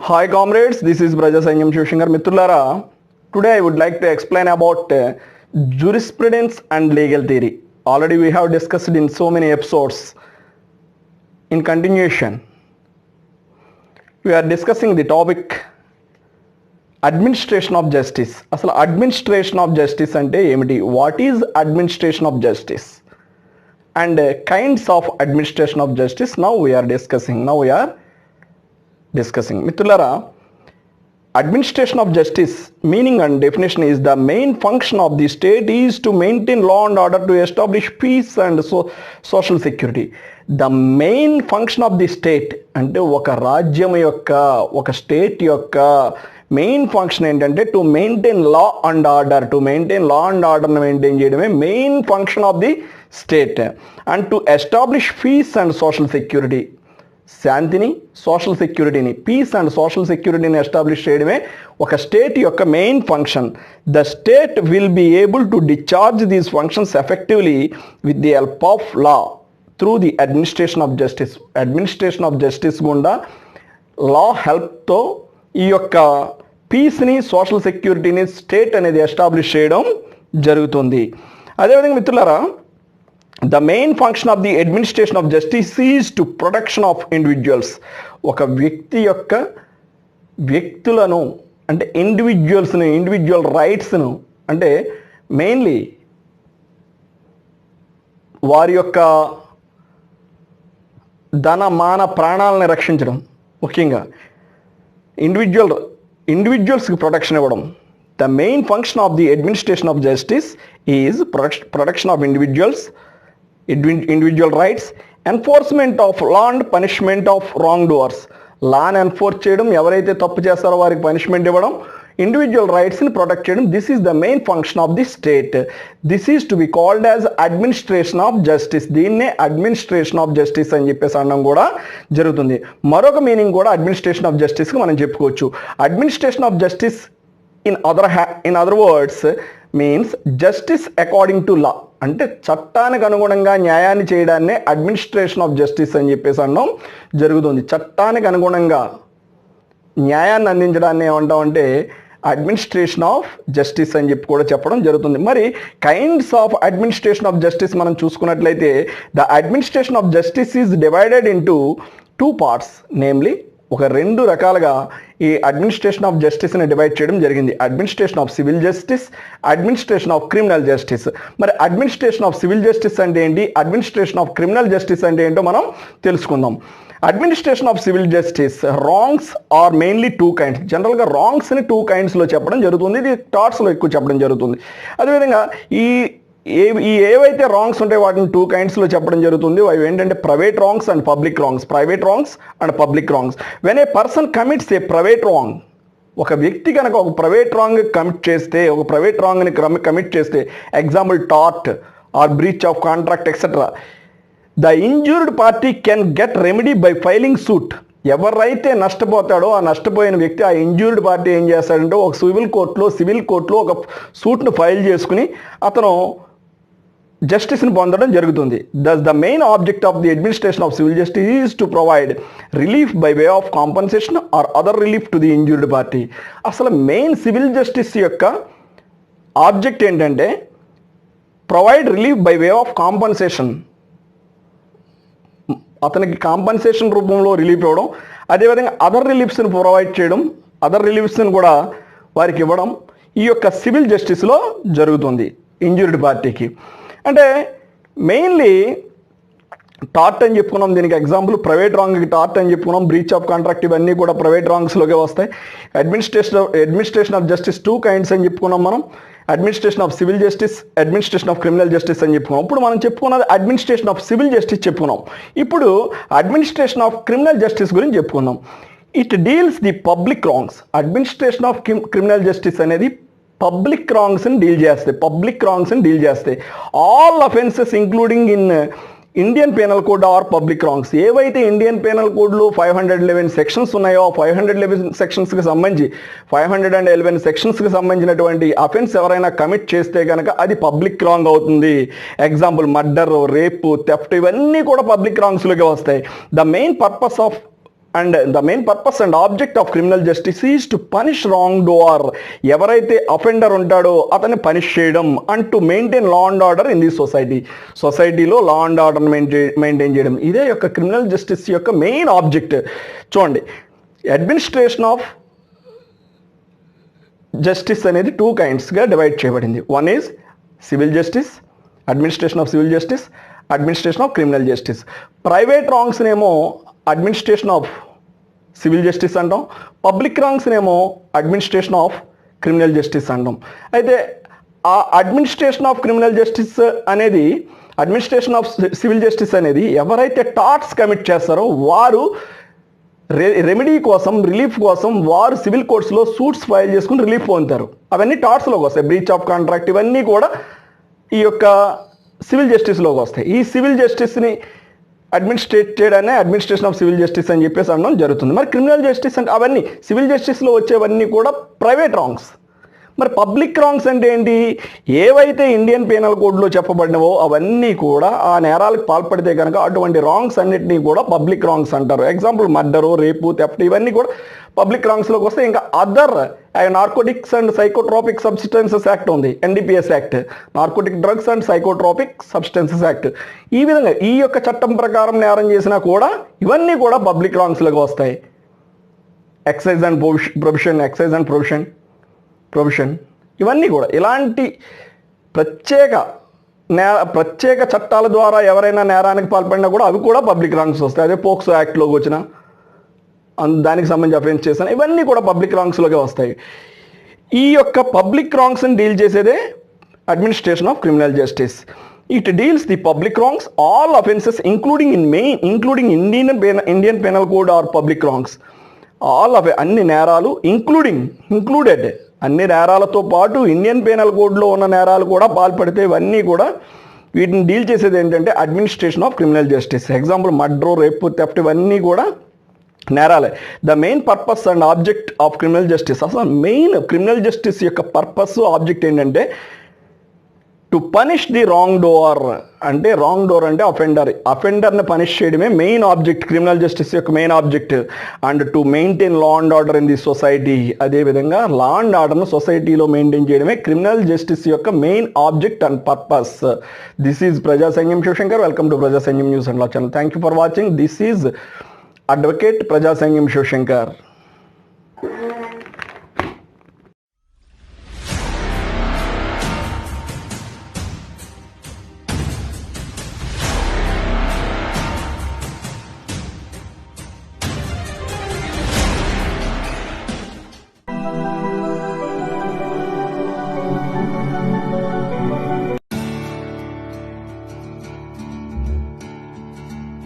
Hi comrades, this is Braja Sanyam Shivshankar Mitrulara. Today I would like to explain about jurisprudence and legal theory. Already we have discussed in so many episodes. In continuation, we are discussing the topic administration of justice. అసలు administration of justice అంటే ఏమిటి? What is administration of justice? And kinds of administration of justice now we are discussing. మిత్రులారా, administration of justice meaning and definition is the main function of the state is to maintain law and order, to establish peace and social security. The main function of the state అంటే ఒక రాజ్యం యొక్క ఒక state యొక్క main function ఏంటంటే to maintain law and order. Maintain చేయడమే main function of the state. And to establish peace and social security, శాంతిని social సెక్యూరిటీని, పీస్ అండ్ సోషల్ సెక్యూరిటీని ఎస్టాబ్లిష్ చేయడమే ఒక స్టేట్ యొక్క main function. The state will be able to discharge these functions effectively with the help of law through the administration of justice. Administration of justice గుండా law హెల్ప్తో ఈ యొక్క పీస్ని social సెక్యూరిటీని state అనేది ఎస్టాబ్లిష్ చేయడం జరుగుతుంది. అదేవిధంగా మిత్రులారా, the main function of the administration of justice is to protection of individuals. ఒక వ్యక్తి యొక్క వ్యక్తులను అంటే ఇండివిజువల్ రైట్స్ను అంటే మెయిన్లీ వారి యొక్క ధన మాన ప్రాణాలను రక్షించడం, ముఖ్యంగా ఇండివిజువల్స్కి ప్రొటెక్షన్ ఇవ్వడం. The main function of the administration of justice is protection of individual rights, enforcement of law and punishment of wrongdoers. లాని ఎన్ఫోర్స్ చేయడం, ఎవరైతే తప్పు చేస్తారో వారికి పనిష్మెంట్ ఇవ్వడం, ఇండివిజువల్ రైట్స్ని ప్రొటెక్ట్ చేయడం. This is the main function of the state. This is to be called as administration of justice. దీన్నే అడ్మినిస్ట్రేషన్ ఆఫ్ జస్టిస్ అని చెప్పేసి అనడం కూడా జరుగుతుంది. మరొక మీనింగ్ కూడా అడ్మినిస్ట్రేషన్ ఆఫ్ జస్టిస్కి మనం చెప్పుకోవచ్చు. Administration of justice in other words means justice according to law. అంటే చట్టానికి అనుగుణంగా న్యాయాన్ని చేయడాన్నే అడ్మినిస్ట్రేషన్ ఆఫ్ జస్టిస్ అని చెప్పేసి అనడం జరుగుతుంది. చట్టానికి అనుగుణంగా న్యాయాన్ని అందించడాన్ని ఏమంటామంటే అడ్మినిస్ట్రేషన్ ఆఫ్ జస్టిస్ అని చెప్పి కూడా చెప్పడం జరుగుతుంది. మరి kinds of administration of justice మనం చూసుకున్నట్లయితే the administration of justice is divided into 2 parts. Namely ఒక 2 రకాలుగా ఈ అడ్మినిస్ట్రేషన్ ఆఫ్ జస్టిస్ని డివైడ్ చేయడం జరిగింది. Administration of civil justice, administration of criminal justice. మరి అడ్మినిస్ట్రేషన్ ఆఫ్ సివిల్ జస్టిస్ అంటే ఏంటి, అడ్మినిస్ట్రేషన్ ఆఫ్ క్రిమినల్ జస్టిస్ అంటే ఏంటో మనం తెలుసుకుందాం. Administration of civil justice, wrongs are mainly 2 kinds. జనరల్గా రాంగ్స్ని 2 kindsలో చెప్పడం జరుగుతుంది. ఇది టార్ట్స్లో ఎక్కువ చెప్పడం జరుగుతుంది. అదేవిధంగా ఏవైతే రాంగ్స్ ఉంటాయో వాటిని 2 kindsలో చెప్పడం జరుగుతుంది. అవి ఏంటంటే private wrongs and public wrongs. When a person commits a private wrong, ఒక వ్యక్తి కనుక ఒక ప్రైవేట్ రాంగ్ కమిట్ చేస్తే example tort or breach of contract etcetera, the injured party can get remedy by filing suit. ఎవరైతే నష్టపోతాడో ఆ నష్టపోయిన వ్యక్తి, ఆ ఇంజూర్డ్ పార్టీ ఏం చేస్తాడంటే ఒక సివిల్ కోర్టులో ఒక సూట్ను ఫైల్ చేసుకుని అతను జస్టిస్ని పొందడం జరుగుతుంది. Thus the main object of the administration of civil justice is to provide relief by way of compensation or other relief to the injured party. అసలు మెయిన్ సివిల్ జస్టిస్ యొక్క ఆబ్జెక్ట్ ఏంటంటే provide relief by way of compensation, అతనికి compensation రూపంలో relief ఇవ్వడం, అదేవిధంగా other రిలీఫ్స్ని provide చేయడం, other రిలీఫ్స్ని కూడా వారికి ఇవ్వడం ఈ యొక్క సివిల్ జస్టిస్లో జరుగుతుంది ఇంజూర్డ్ పార్టీకి. అంటే మెయిన్లీ టార్ట్ అని చెప్పుకున్నాం, దీనికి ఎగ్జాంపుల్ ప్రైవేట్ రాంగ్కి టార్ట్ అని చెప్పుకున్నాం, బ్రీచ్ ఆఫ్ కాంట్రాక్ట్ ఇవన్నీ కూడా ప్రైవేట్ రాంగ్స్లోకే వస్తాయి. అడ్మినిస్ట్రేషన్ ఆఫ్ జస్టిస్ 2 kinds అని చెప్పుకున్నాం మనం. Administration of civil justice, administration of criminal justice అని చెప్పుకున్నాం. ఇప్పుడు మనం చెప్పుకున్నది అడ్మినిస్ట్రేషన్ ఆఫ్ సివిల్ జస్టిస్ చెప్పుకున్నాం. ఇప్పుడు అడ్మినిస్ట్రేషన్ ఆఫ్ క్రిమినల్ జస్టిస్ గురించి చెప్పుకుందాం. It deals the public wrongs. Administration of criminal justice అనేది పబ్లిక్ రాంగ్స్ని డీల్ చేస్తాయి. All offences including in Indian penal code are public wrongs. ఏవైతే ఇండియన్ పీనల్ కోడ్లో 511 sections ఉన్నాయో 511 సెక్షన్స్కి సంబంధించి 511 సెక్షన్స్కి సంబంధించినటువంటి అఫెన్స్ ఎవరైనా కమిట్ చేస్తే కనుక అది పబ్లిక్ రాంగ్ అవుతుంది. ఎగ్జాంపుల్ మర్డర్, రేపు, థెఫ్ట్ ఇవన్నీ కూడా పబ్లిక్ రాంగ్స్లోకి వస్తాయి. The main purpose of and the main purpose and object of criminal justice is to punish wrongdoer, ఎవరైతే అఫెండర్ ఉంటాడో అతన్ని పనిష్ చేయడం, and to maintain law and order in the society, సొసైటీలో law and order maintain చేయడం. ఇదే యొక్క criminal justice యొక్క main object. చూడండి, అడ్మినిస్ట్రేషన్ ఆఫ్ జస్టిస్ అనేది 2 kindsగా డివైడ్ చేయబడింది. One is civil justice, administration of civil justice, administration of criminal justice. Private రాంగ్స్నేమో అడ్మినిస్ట్రేషన్ ఆఫ్ సివిల్ జస్టిస్ అంటాం, పబ్లిక్ రాంగ్స్నేమో అడ్మినిస్ట్రేషన్ ఆఫ్ క్రిమినల్ జస్టిస్ అంటాం. అయితే ఆ అడ్మినిస్ట్రేషన్ ఆఫ్ క్రిమినల్ జస్టిస్ అనేది, అడ్మినిస్ట్రేషన్ ఆఫ్ సివిల్ జస్టిస్ అనేది ఎవరైతే టార్ట్స్ కమిట్ చేస్తారో వారు రెమెడీ కోసం, రిలీఫ్ కోసం వారు సివిల్ కోర్ట్స్లో సూట్స్ ఫైల్ చేసుకుని రిలీఫ్ పొందుతారు. అవన్నీ టార్ట్స్లోకి వస్తాయి. బ్రీచ్ ఆఫ్ కాంట్రాక్ట్ ఇవన్నీ కూడా ఈ యొక్క సివిల్ జస్టిస్లోకి వస్తాయి. ఈ సివిల్ జస్టిస్ని అడ్మినిస్ట్రేట్ చేయడాన్ని అడ్మినిస్ట్రేషన్ ఆఫ్ సివిల్ జస్టిస్ అని చెప్పేసి అనడం జరుగుతుంది. మరి క్రిమినల్ జస్టిస్ అంటే అవన్నీ సివిల్ జస్టిస్లో వచ్చేవన్నీ కూడా ప్రైవేట్ రాంగ్స్. మరి పబ్లిక్ రాంగ్స్ అంటే ఏంటి? ఏవైతే ఇండియన్ పీనల్ కోడ్లో చెప్పబడినవో అవన్నీ కూడా ఆ నేరాలకు పాల్పడితే కనుక అటువంటి రాంగ్స్ అన్నిటినీ కూడా పబ్లిక్ రాంగ్స్ అంటారు. ఎగ్జాంపుల్ మర్డరు, రేపు, థెఫ్ట్ ఇవన్నీ కూడా పబ్లిక్ రాంగ్స్లోకి వస్తే. ఇంకా other narcotics and psychotropic substances act ఉంది, NDPS act, narcotic drugs and psychotropic substances act. ఈ విధంగా ఈ యొక్క చట్టం ప్రకారం నేరం చేసినా కూడా ఇవన్నీ కూడా పబ్లిక్ రాంగ్స్లోకి వస్తాయి. Excise and provision, excise and provision ఇవన్నీ కూడా ఇలాంటి ప్రత్యేక చట్టాల ద్వారా ఎవరైనా నేరానికి పాల్పడినా కూడా అవి కూడా పబ్లిక్ రాంగ్స్ వస్తాయి. అదే పోక్సో యాక్ట్లోకి వచ్చిన దానికి సంబంధించి అఫెన్స్ చేసిన ఇవన్నీ కూడా పబ్లిక్ రాంగ్స్లోకి వస్తాయి. ఈ యొక్క పబ్లిక్ రాంగ్స్ని డీల్ చేసేదే administration of criminal justice. It deals the public wrongs, all offences including Indian penal code are public wrongs. అన్ని నేరాలు ఇంక్లూడెడ్ అన్ని నేరాలతో పాటు ఇండియన్ పీనల్ కోడ్లో ఉన్న నేరాలు కూడా పాల్పడితే ఇవన్నీ కూడా వీటిని డీల్ చేసేది ఏంటంటే administration of criminal justice. Example murder, rape, theft ఇవన్నీ కూడా నేరాలే. The main purpose and object of criminal justice, అసలు మెయిన్ క్రిమినల్ జస్టిస్ యొక్క పర్పస్, ఆబ్జెక్ట్ ఏంటంటే to punish the wrong door. అంటే రాంగ్ డోర్ అంటే అఫెండర్ని పనిష్ చేయడమే మెయిన్ ఆబ్జెక్ట్, క్రిమినల్ జస్టిస్ యొక్క main object. And to maintain law and order in the society, అదేవిధంగా law and ఆర్డర్ను సొసైటీలో మెయింటైన్ చేయడమే క్రిమినల్ జస్టిస్ యొక్క main object and purpose. This is ప్రజా సంఘం శివశంకర్. వెల్కమ్ టు ప్రజా సంఘం news and law channel. Thank you for watching. This is advocate ప్రజా సంఘం శివశంకర్.